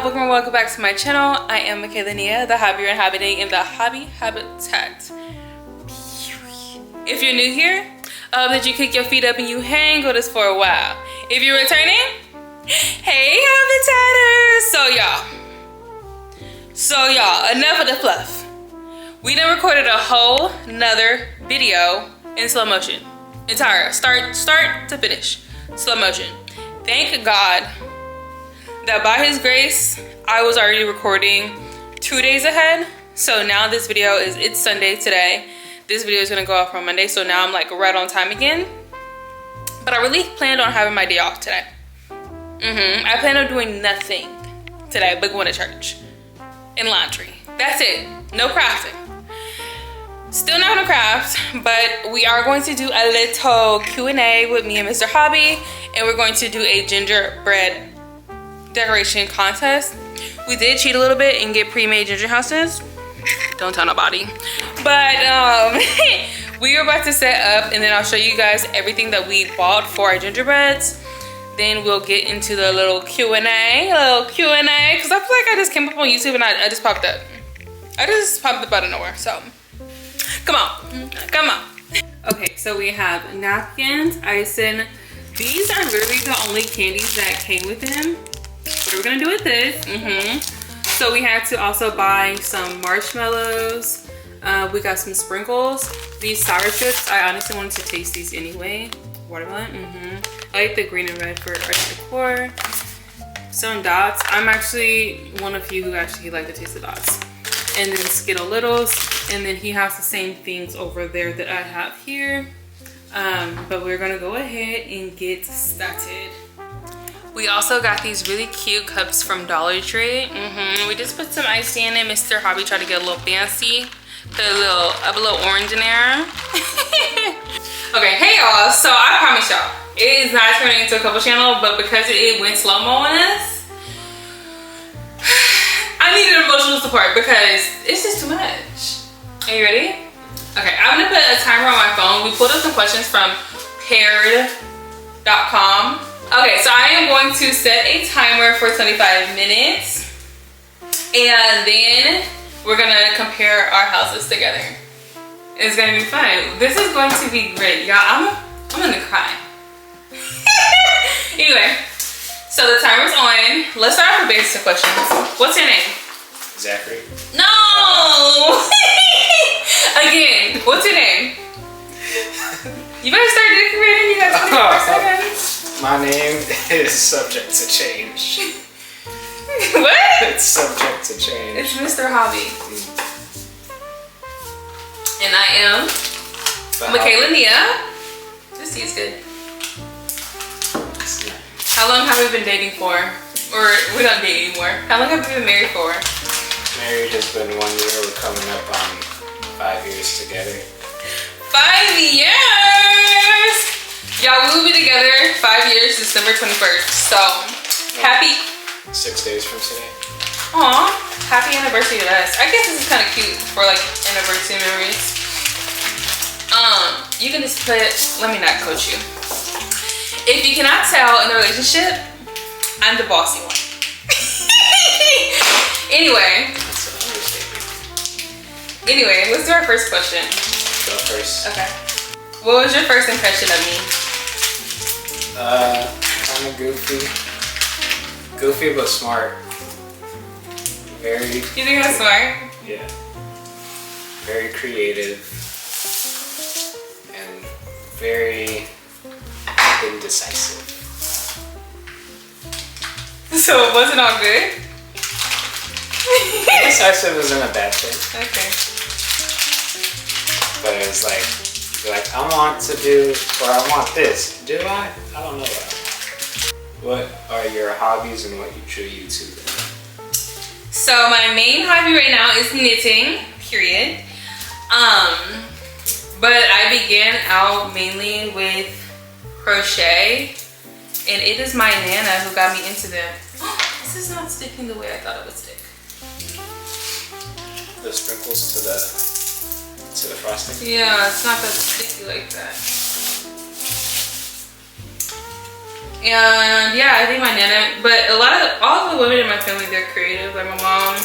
welcome back to my channel. I am Michaela Nia, the hobby inhabiting in the hobby habitat. If you're new here, that you kick your feet up and you hang with us for a while. If you're returning, hey habitators! So y'all, enough of the fluff. We done recorded a whole nother video in slow motion. Entire start to finish, slow motion. Thank God that by his grace, I was already recording 2 days ahead. So now this video it's Sunday today. This video is gonna go off on Monday. So now I'm like right on time again. But I really planned on having my day off today. I plan on doing nothing today but going to church and laundry. That's it, no crafting. Still not gonna craft, but we are going to do a little Q&A with me and Mr. Hobby, and we're going to do a gingerbread decoration contest. We did cheat a little bit and get pre-made ginger houses. Don't tell nobody. But we are about to set up, and then I'll show you guys everything that we bought for our gingerbreads. Then we'll get into the little Q&A, because I feel like I just came up on YouTube and I just popped up. I just popped up out of nowhere, so come on. Okay, so we have napkins, icing. These are literally the only candies that came with them. What are we gonna do with this? So we had to also buy some marshmallows. We got some sprinkles. These sour chips, I honestly wanted to taste these anyway. Watermelon, I like the green and red for our decor. Some dots. I'm actually one of you who actually like to taste the dots. And then Skittle Littles. And then he has the same things over there that I have here. But we're gonna go ahead and get started. We also got these really cute cups from Dollar Tree. We just put some icing in it. Mr. Hobby tried to get a little fancy. Put a little orange in there. Okay, hey y'all. So I promise y'all, it is not turning into a couple channel, but because it went slow-mo on us, I needed emotional support because it's just too much. Are you ready? Okay, I'm gonna put a timer on my phone. We pulled up some questions from paired.com. Okay, so I am going to set a timer for 25 minutes, and then we're gonna compare our houses together. It's gonna be fun. This is going to be great, y'all. I'm gonna cry. Anyway, so the timer's on. Let's start off with basic questions. What's your name? Zachary. No! Again, what's your name? You better start decorating. You got 24 seconds. My name is subject to change. What? It's subject to change. It's Mr. Hobby. And I am Michaela Nia. This tea is good. How long have we been dating for? Or we're not dating anymore. How long have we been married for? Married has been 1 year. We're coming up on 5 years together. 5 years! Y'all, we will be together 5 years, December 21st. So, happy 6 days from today. Aw, happy anniversary to us. I guess this is kind of cute for like anniversary memories. You can just put, let me not coach you. If you cannot tell in a relationship, I'm the bossy one. Anyway, let's do our first question. Go first. Okay. What was your first impression of me? Kind of goofy. Goofy but smart. Very. You think I'm smart? Yeah. Very creative. And very indecisive. So it wasn't all good? Indecisive isn't a bad thing. Okay. But it was like, you're like, I want to do, or I want this. Do I? I don't know that. What are your hobbies and what drew you to them? So my main hobby right now is knitting, period. But I began out mainly with crochet, and it is my Nana who got me into them. This is not sticking the way I thought it would stick. The sprinkles to the frosting? Yeah, it's not that sticky like that. And yeah, I think my nana, but all the women in my family, they're creative. Like my mom,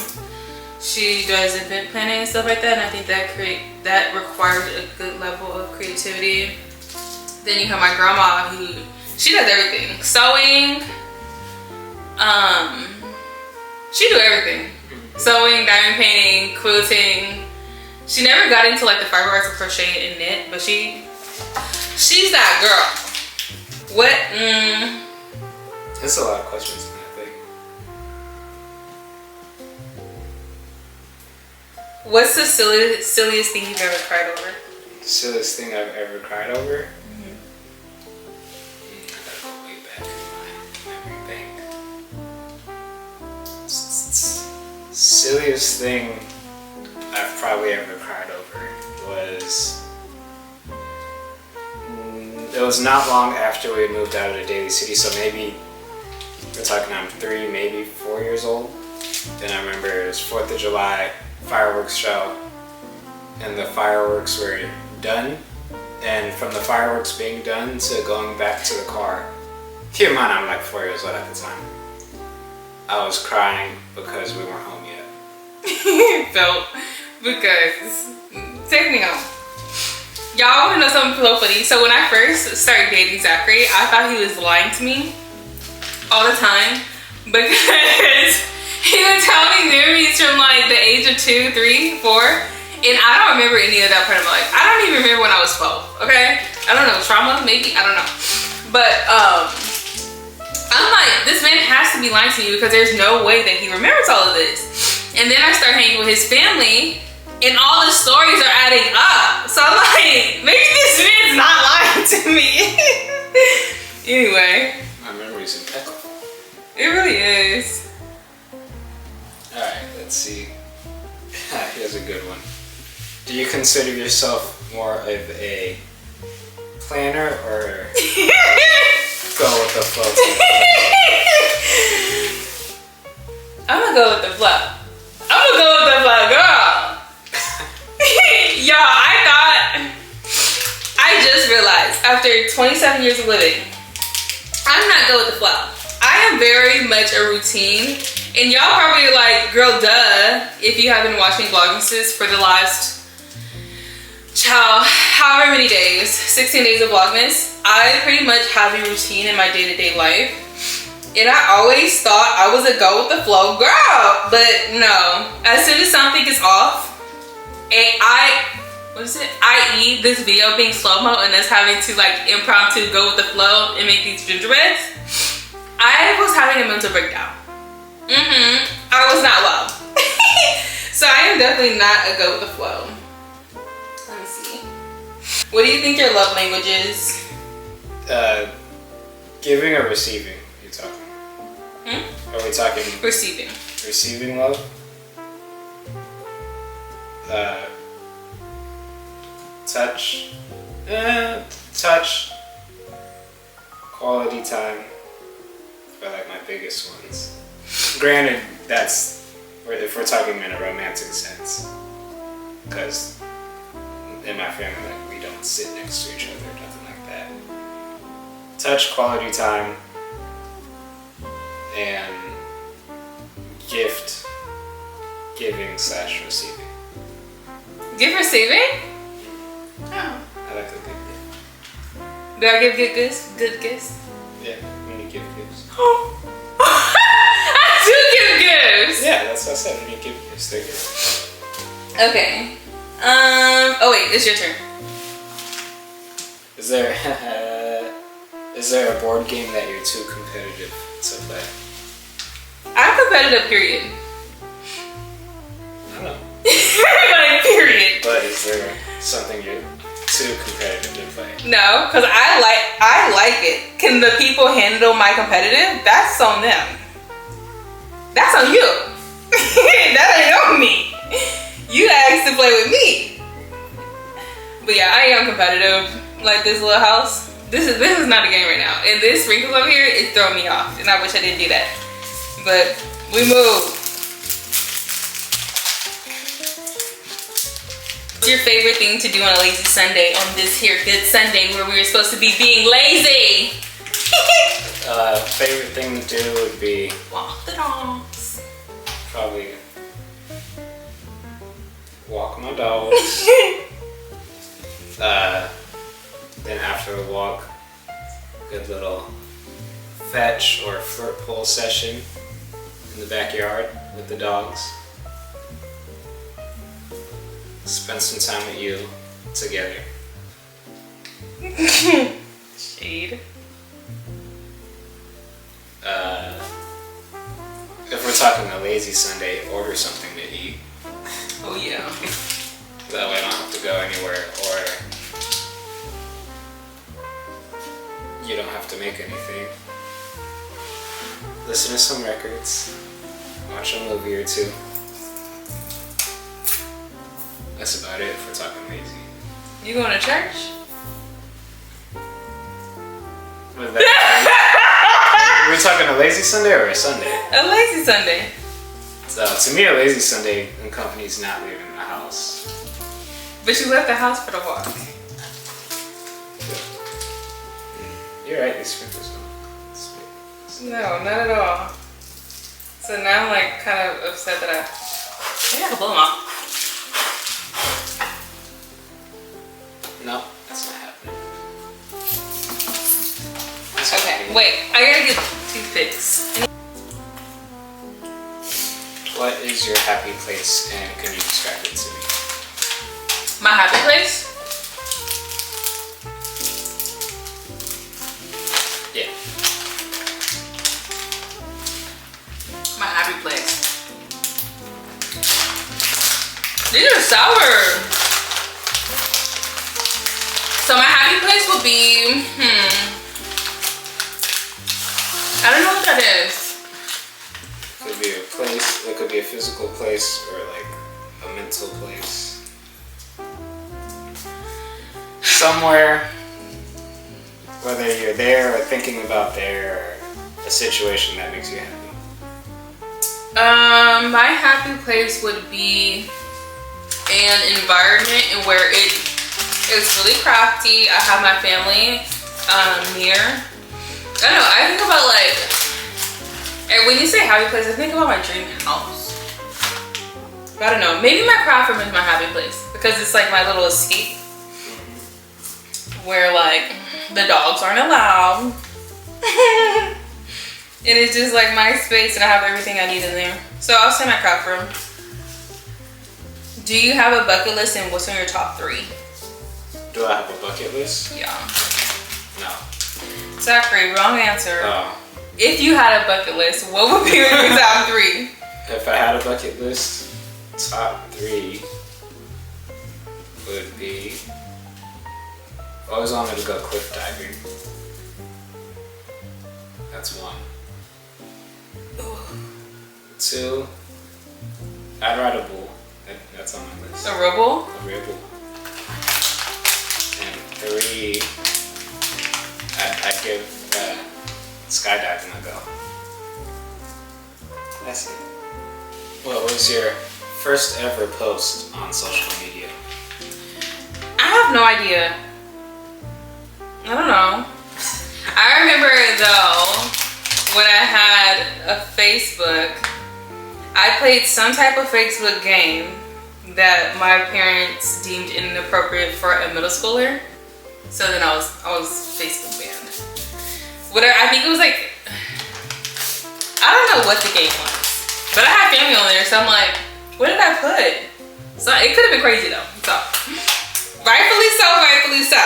she does event planning and stuff like that, and I think that requires a good level of creativity. Then you have my grandma, who she does everything. Sewing, she do everything. Sewing, diamond painting, quilting. She never got into like the fiber arts of crochet and knit, but she's that girl. What? There's a lot of questions in that thing. What's the silliest thing you've ever cried over? The silliest thing I've ever cried over? I gotta go way back in my memory bank. Silliest thing I've probably ever cried over was... It was not long after we had moved out of the Daly City, so maybe we're talking I'm 3, maybe 4 years old. And I remember it was 4th of July fireworks show, and the fireworks were done. And from the fireworks being done to going back to the car, keep in mind I'm like 4 years old at the time, I was crying because we weren't home yet. Felt because take me home. Y'all want to know something so funny? So when I first started dating Zachary, I thought he was lying to me all the time because he would tell me memories from like the age of 2, 3, 4, and I don't remember any of that part of my life. I don't even remember when I was 12. Okay, I don't know, trauma maybe, I don't know, but I'm like, this man has to be lying to me because there's no way that he remembers all of this. And then I start hanging with his family, and all the stories are adding up. So I'm like, maybe this man's not lying to me. Anyway. My memory's impeccable. It really is. Alright, let's see. Here's a good one. Do you consider yourself more of a planner or go with the flow? I'm gonna go with the flow. Girl. Y'all, I just realized after 27 years of living, I'm not good with the flow. I am very much a routine, and y'all probably like, girl, duh, if you have been watching Vlogmas for the last, however many days, 16 days of Vlogmas. I pretty much have a routine in my day-to-day life, and I always thought I was a go with the flow girl, but no. As soon as something is off, and i.e. this video being slow-mo and us having to like impromptu go with the flow and make these gingerbreads, I was having a mental breakdown. I was not well. So I am definitely not a go with the flow. Let me see. What do you think your love language is? Giving or receiving, you talking? Are we talking? Receiving. Receiving love? Touch. Touch. Quality time are like my biggest ones. Granted, that's if we're talking in a romantic sense, because in my family, like, we don't sit next to each other, nothing like that. Touch, quality time, and gift giving / receiving. Gift receiving? Oh. I like a good gift. Do I give good gifts? Good gifts? Yeah, when you give gifts. I do give gifts! Yeah, that's what I said. When you give gifts, they're gifts. Okay. Oh wait, it's your turn. Is there a board game that you're too competitive to play? I'm competitive, period. I don't know. Like, period. But is there something you're too competitive to play? No, because I like it. Can the people handle my competitive? That's on them. That's on you. That ain't on me. You asked to play with me. But yeah, I am competitive. Like this little house. This is not a game right now. And this sprinkles over here is throwing me off. And I wish I didn't do that. But we move. What's your favorite thing to do on a lazy Sunday, on this here good Sunday where we were supposed to be being lazy? Favorite thing to do would be walk the dogs. probably walk my dogs. Then after the walk, good little fetch or flirt pole session in the backyard with the dogs. Spend some time with you together. Shade. If we're talking a lazy Sunday, order something to eat. Oh yeah. That way I don't have to go anywhere, or you don't have to make anything. Listen to some records, watch a movie or two. That's about it if we're talking lazy. You going to church? Was that we're talking a lazy Sunday or a Sunday? A lazy Sunday. So to me, a lazy Sunday accompanies not leaving the house. But you left the house for the walk. You're right, these sprinkles don't. No, not at all. So now I'm like kind of upset that maybe I can blow them off. No, that's not happening. Okay, wait, I gotta get toothpicks. What is your happy place, and can you describe it to me? My happy place? Yeah. My happy place. These are sour. So my happy place will be, I don't know what that is. Could be a place, it could be a physical place, or like a mental place. Somewhere, whether you're there or thinking about there, or a situation that makes you happy. My happy place would be an environment in where it's really crafty. I have my family near. I don't know, I think about like, and when you say happy place, I think about my dream house. I don't know, maybe my craft room is my happy place because it's like my little escape where like the dogs aren't allowed. And it's just like my space and I have everything I need in there. So I'll say my craft room. Do you have a bucket list and what's on your top 3? Do I have a bucket list? Yeah. No. Zachary, wrong answer. Oh. If you had a bucket list, what would be your top 3? If I had a bucket list, top 3 would be, I always wanted to go cliff diving. That's 1. 2, I'd ride a bull. That's on my list. A rubble? A real bull. And 3, I'd give skydiving a go. That's it. What was your first ever post on social media? I have no idea. I don't know. I remember though, when I had a Facebook, I played some type of Facebook game that my parents deemed inappropriate for a middle schooler. So then I was Facebook banned. Whatever, I think it was like, I don't know what the game was, but I had family on there, so I'm like, what did I put? So it could have been crazy though. So rightfully so, rightfully so.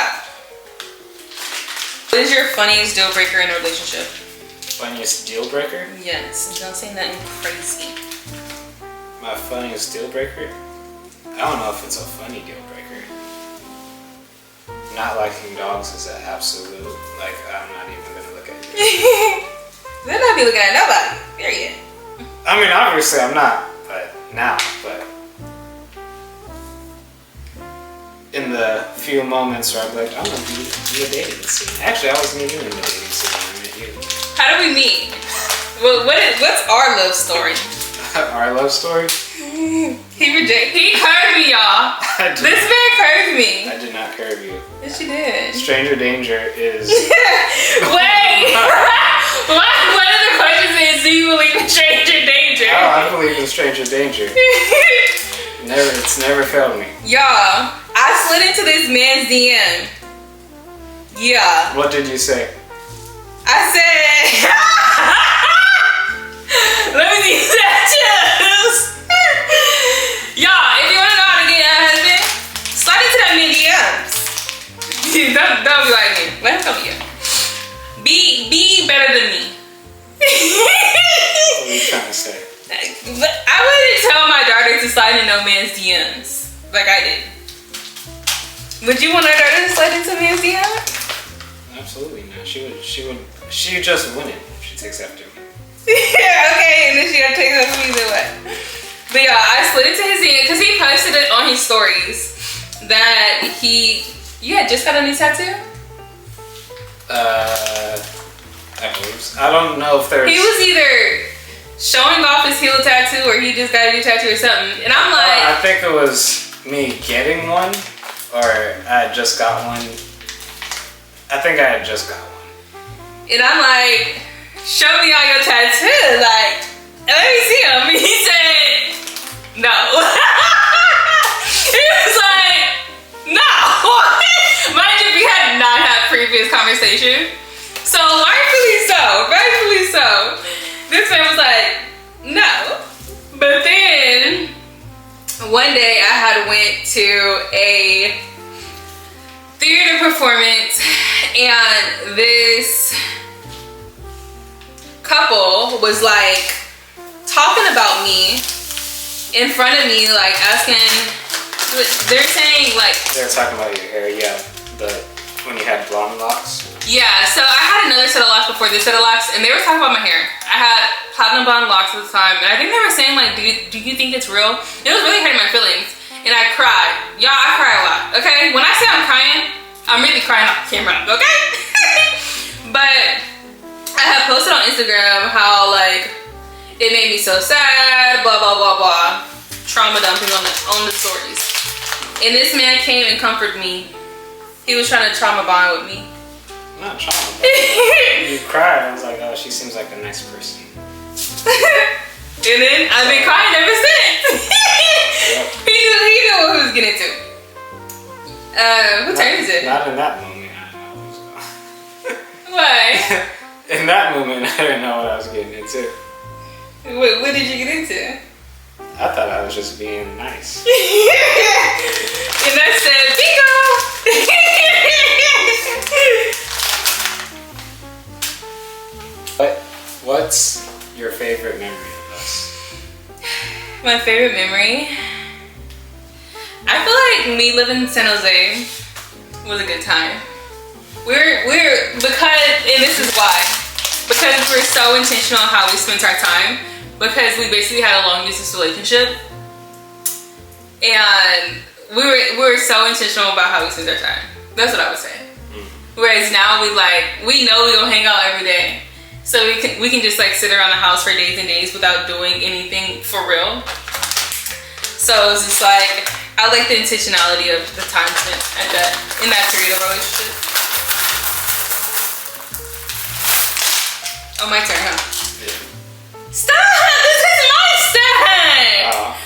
What is your funniest deal breaker in a relationship? Funniest deal breaker? Yes, don't say nothing crazy. My funniest deal breaker? I don't know if it's a funny deal breaker. Not liking dogs is an absolute, like, I'm not even gonna look at you. They're not be looking at nobody, period. I mean, obviously I'm not, but now, but in the few moments where I'm like, I'm gonna be a dating scene. Actually, I wasn't even in the dating scene when I met you. How do we meet? Well, what's our love story? Our love story? He curved me, y'all. This man curved me. I did not curve you. Yes, you did. Stranger danger is... Wait! One of the questions is, do you believe in stranger danger? Oh, I believe in stranger danger. It's never failed me. Y'all, I slid into this man's DM. Yeah. What did you say? I said, let me see tattoos. Y'all, if you want to know how to get a husband, slide into that man DMs. Don't be like me. Let him come here. Be better than me. What are you trying to say? I wouldn't tell my daughter to slide in no man's DMs like I did. Would you want our daughter to slide into man's DMs? Absolutely not. She would just win it if she takes after me. Yeah, okay, and then she gonna take after me then what? But yeah, I slid into his DM because he posted it on his stories that you had just got a new tattoo? I believe so. I don't know if there's... He was either showing off his heel tattoo or he just got a new tattoo or something. And I'm like... I think it was me getting one, or I just got one. I think I had just got one. And I'm like, show me all your tattoos. Like, let me see them. And he said, no. He was like, no. Mind you, we had not had previous conversation. So rightfully so. This man was like, no. But then one day I had went to a theater performance and this couple was like talking about me in front of me, like asking, they're saying like... They're talking about your hair, yeah. When you had blonde locks. Yeah, so I had another set of locks before this set of locks, and they were talking about my hair. I had platinum blonde locks at the time, and I think they were saying like, do you think it's real? It was really hurting my feelings, and I cried. Y'all, I cry a lot, okay? When I say I'm crying, I'm really crying off camera, okay? But I had posted on Instagram how like, it made me so sad, blah, blah, blah, blah. Trauma dumping on the stories. And this man came and comforted me. He was trying to trauma bond with me. Not trauma, but you cried. I was like, oh, she seems like a nice person. And then I've been crying ever since. Yep. He knew what he was getting into. What time is it? Not in that moment. I didn't know what was going on. Why? In that moment, I didn't know what I was getting into. What did you get into? I thought I was just being nice. And I said, bingo! What's your favorite memory of us? My favorite memory? I feel like me living in San Jose was a good time. Because, and this is why, because we're so intentional on how we spent our time, because we basically had a long distance relationship, and we were so intentional about how we spent our time. That's what I would say. Whereas now we know we don't hang out every day, so we can just like sit around the house for days and days without doing anything for real. So it's just like, I like the intentionality of the time spent in that period of our relationship. Oh, my turn, huh? Yeah. Stop! This is my stuff! Oh.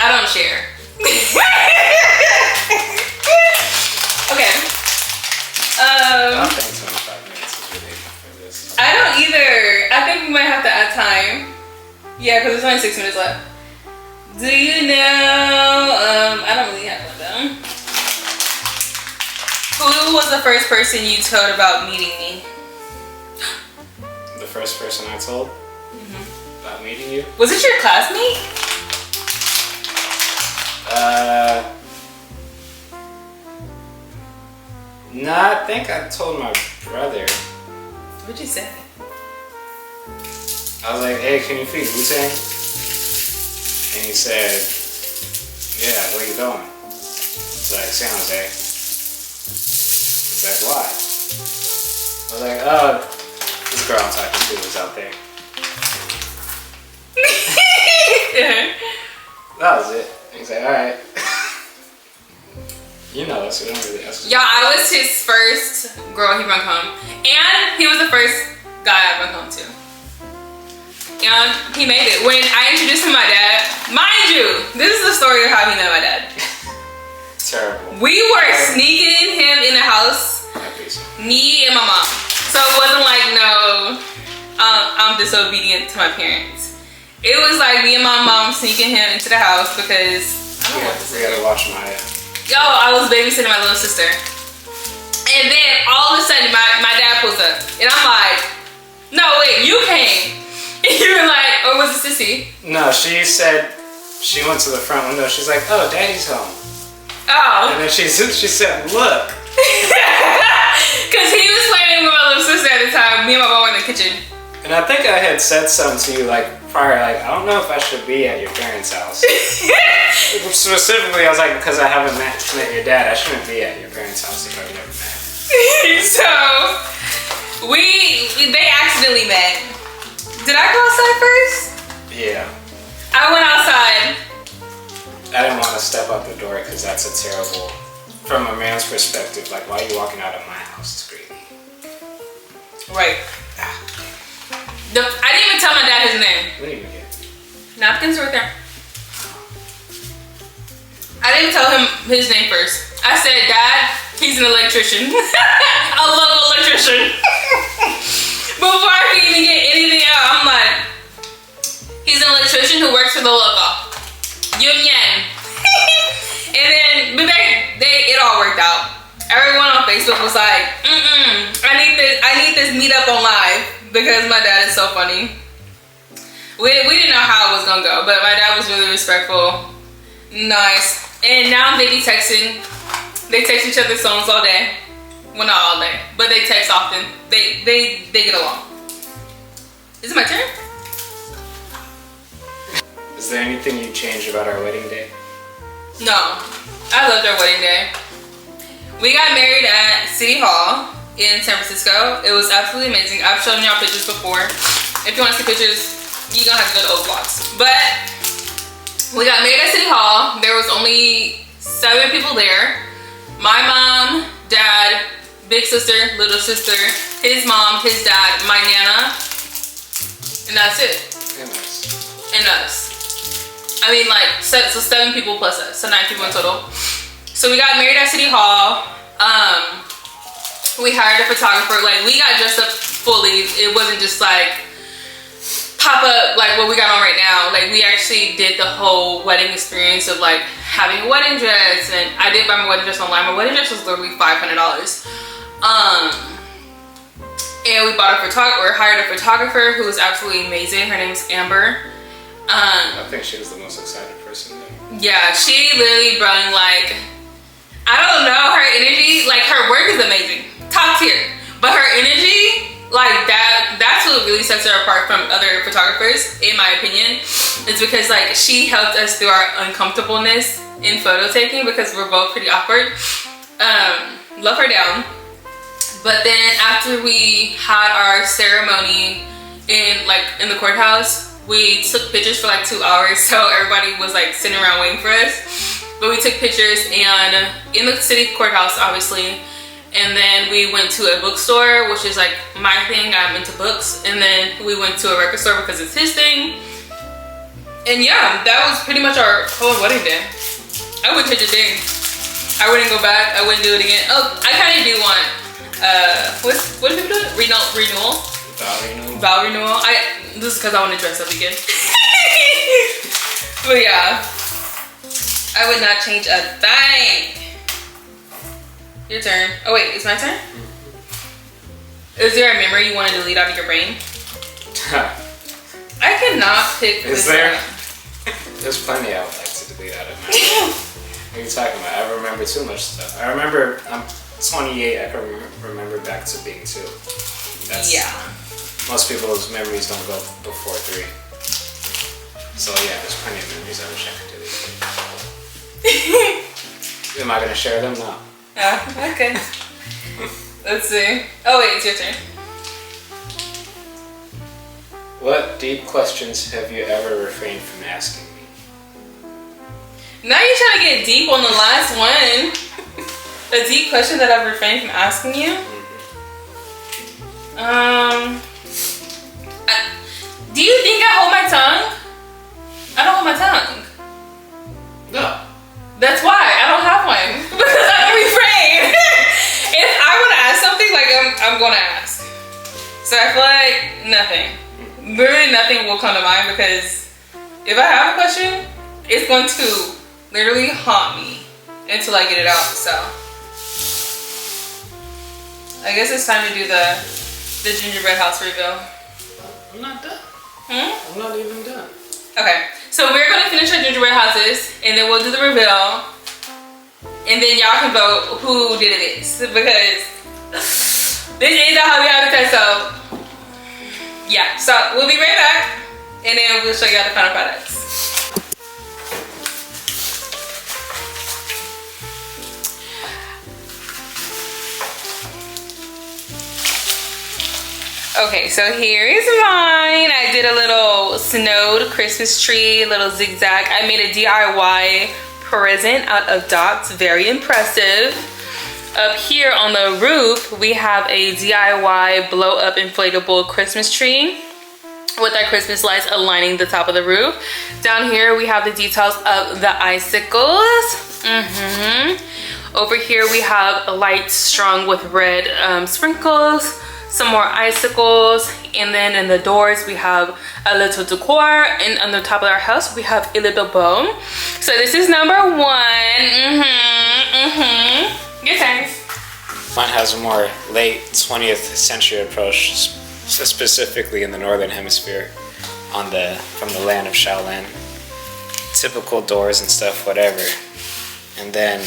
I don't share. Okay. I don't think 25 minutes is really enough for this. I don't either. I think we might have to add time. Yeah, because there's only 6 minutes left. Do you know? I don't really have one though. Who was the first person you told about meeting me? The first person I told about meeting you? Was it your classmate? No, I think I told my brother. What'd you say? I was like, hey, can you feed Wu-Tang? And he said, yeah, where you going? It's like, San Jose. He's like, why? I was like, oh, this girl I'm talking to is out there. Yeah. That was it. He's like, alright. You know this, we don't really ask. Y'all, I was his first girl he brought home. And he was the first guy I brought home to. And he made it. When I introduced him to my dad, mind you, this is the story of how he met my dad. Terrible. We were sneaking him in the house, me and my mom. So it wasn't like, no, I'm disobedient to my parents. It was like me and my mom sneaking him into the house because I don't know what to say. We gotta watch Maya. Yo, I was babysitting my little sister. And then all of a sudden my dad pulls up. And I'm like, no, wait, you came. And you were like, or was it Sissy? No, she said, she went to the front window. She's like, oh, Daddy's home. Oh. And then she said, look. Because he was playing with my little sister at the time. Me and my mom were in the kitchen. And I think I had said something to you like prior, like, I don't know if I should be at your parents' house. Specifically, I was like, because I haven't met your dad, I shouldn't be at your parents' house if I've never met. So, they accidentally met. Did I go outside first? Yeah. I went outside. I didn't want to step out the door because that's a terrible, from a man's perspective, like, why are you walking out of my house? It's crazy. Right. I didn't even tell my dad his name. What did you get? Napkins right there. I didn't tell him his name first. I said, Dad, he's an electrician. A local electrician. Before I could even get anything out, I'm like, he's an electrician who works for the local. Union. And then, but it all worked out. Everyone on Facebook was like, I need this meetup on live because my dad is so funny. We didn't know how it was gonna go, but my dad was really respectful. Nice. And now they be texting. They text each other songs all day. Well, not all day, but they text often. They get along. Is it my turn? Is there anything you changed about our wedding day? No. I loved our wedding day. We got married at City Hall in San Francisco. It was absolutely amazing. I've shown y'all pictures before. If you want to see pictures, you're gonna have to go to old vlogs. But we got married at City Hall. There was only 7 people there. My mom, dad, big sister, little sister, his mom, his dad, my nana, and that's it. And us. And us. I mean, like, so 7 people plus us, so 9 people in total. So we got married at City Hall. We hired a photographer. Like, we got dressed up fully. It wasn't just like pop up like what we got on right now. Like, we actually did the whole wedding experience of like having a wedding dress, and I did buy my wedding dress online. My wedding dress was literally $500. And we bought a photographer, hired a photographer who was absolutely amazing. Her name's Amber. I think she was the most excited person there. Yeah, she literally brought like, I don't know, her energy, like her work is amazing, top tier, but her energy, like that's what really sets her apart from other photographers, in my opinion. It's because like she helped us through our uncomfortableness in photo taking because we're both pretty awkward. Love her down. But then after we had our ceremony in the courthouse, we took pictures for like 2 hours, so everybody was like sitting around waiting for us. But we took pictures and in the city courthouse, obviously. And then we went to a bookstore, which is like my thing. I'm into books. And then we went to a record store because it's his thing. And yeah, that was pretty much our whole wedding day. I wouldn't change a thing. I wouldn't go back. I wouldn't do it again. Oh, I kind of do want, what do people do? Renewal? Vow renewal. This is because I want to dress up again. But yeah, I would not change a thing. Your turn. Oh wait, it's my turn? Is there a memory you want to delete out of your brain? I cannot pick Is this there? one. There's plenty I would like to delete out of my brain. What are you talking about? I remember too much stuff. I remember, I'm 28, I can remember back to being 2. That's, yeah. Most people's memories don't go before 3. So yeah, there's plenty of memories I wish I could delete. Am I gonna share them? No. Oh, okay. Let's see. Oh wait, it's your turn. What deep questions have you ever refrained from asking me? Now you're trying to get deep on the last one. A deep question that I've refrained from asking you? Do you think I hold my tongue? I don't hold my tongue. No. That's why I don't have one. Because I refrain. If I want to ask something, like I'm going to ask. So I feel like nothing. Literally nothing will come to mind, because if I have a question, it's going to literally haunt me until I get it out. So I guess it's time to do the gingerbread house reveal. I'm not done. Hmm? I'm not even done. Okay. So we're gonna finish our gingerbread houses, and then we'll do the reveal, and then y'all can vote who did it is, because this is how we have it. So yeah, so we'll be right back, and then we'll show y'all the final products. Okay, so here is mine. I did a little snowed Christmas tree, little zigzag. I made a DIY present out of dots, very impressive. Up here on the roof, we have a DIY blow up inflatable Christmas tree with our Christmas lights aligning the top of the roof. Down here, we have the details of the icicles. Over here, we have lights strung with red sprinkles, some more icicles, and then in the doors we have a little decor, and on the top of our house we have a little bow. So this is number one. Your turn. Mine has a more late 20th century approach, specifically in the northern hemisphere, from the land of Shaolin. Typical doors and stuff, whatever. And then,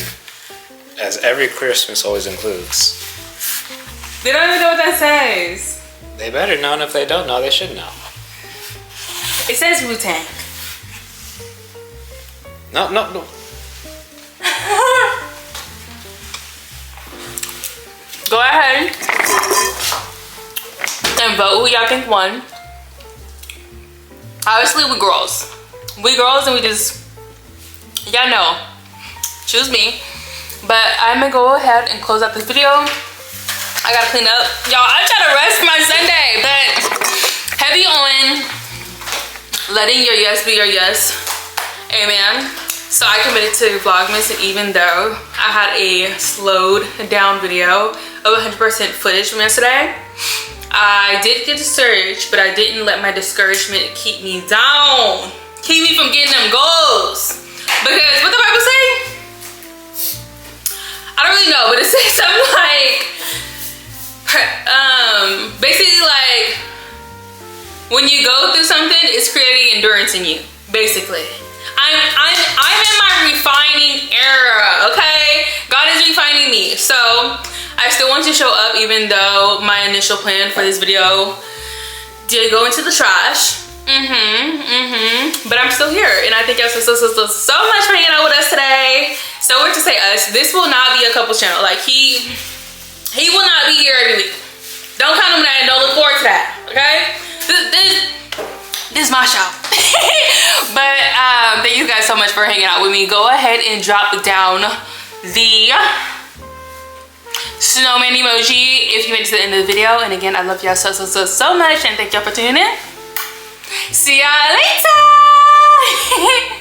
as every Christmas always includes, they don't even know what that says. They better know, and if they don't know, they should know. It says Wu-Tang. No. Go ahead and vote who y'all think won. Obviously, we girls. We girls, and we just, y'all know, choose me. But I'm gonna go ahead and close out this video. I gotta clean up. Y'all, I'm trying to rest my Sunday, but heavy on letting your yes be your yes. Amen. So I committed to Vlogmas, and even though I had a slowed down video of 100% footage from yesterday, I did get discouraged, but I didn't let my discouragement keep me down. Keep me from getting them goals. Because what the Bible say? I don't really know, but it says something like, basically like, when you go through something, it's creating endurance in you, basically. I'm in my refining era, okay? God is refining me. So I still want to show up, even though my initial plan for this video did go into the trash. But I'm still here, and I thank y'all so much for hanging out with us today. So we're to say us. This will not be a couples channel. Like he will not be here every week. Don't count him that, and don't look forward to that. Okay? This is my show. But thank you guys so much for hanging out with me. Go ahead and drop down the snowman emoji if you made it to the end of the video. And again, I love y'all so much, and thank y'all for tuning in. See y'all later.